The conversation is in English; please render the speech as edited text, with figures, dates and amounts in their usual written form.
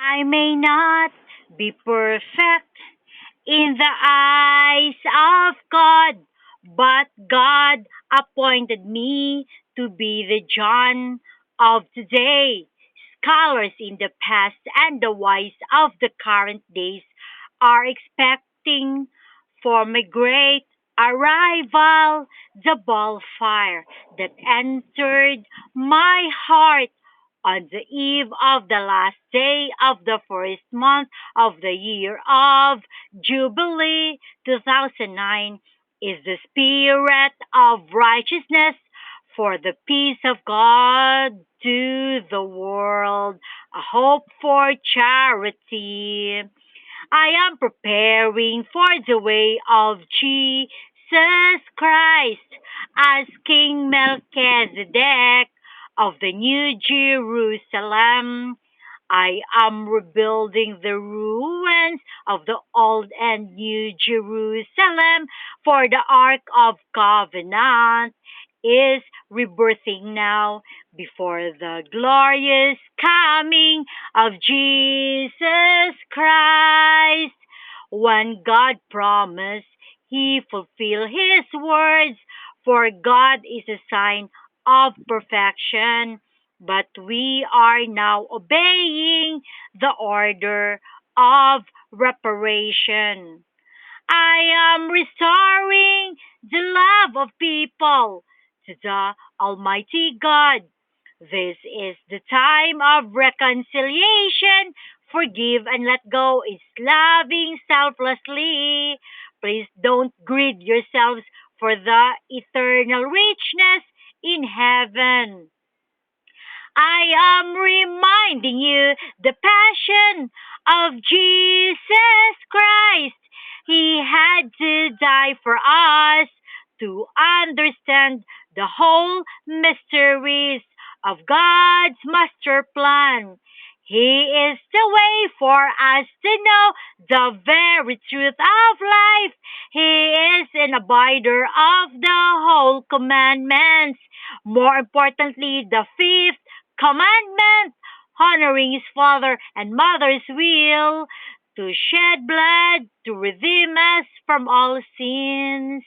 I may not be perfect in the eyes of God, but God appointed me to be the John of today. Scholars in the past and the wise of the current days are expecting for my great arrival the ball fire that entered my heart on the eve of the last day of the first month of the year of Jubilee 2009 is the spirit of righteousness for the peace of God to the world, a hope for charity. I am preparing for the way of Jesus Christ as King Melchizedek of the New Jerusalem. I am rebuilding the ruins of the old and new Jerusalem, for the Ark of Covenant is rebirthing now before the glorious coming of Jesus Christ. When God promised, He fulfilled His words, for God is a sign of perfection, but we are now obeying the order of reparation. I am restoring the love of people to the Almighty God. This is the time of reconciliation. Forgive and let go is loving selflessly. Please don't greed yourselves for the eternal richness in heaven. I am reminding you the passion of Jesus Christ. He had to die for us to understand the whole mysteries of God's master plan. He is the way for us to know the very truth of life. He is an abider of the whole commandments. More importantly, the fifth commandment, honoring his father and mother's will, to shed blood to redeem us from all sins.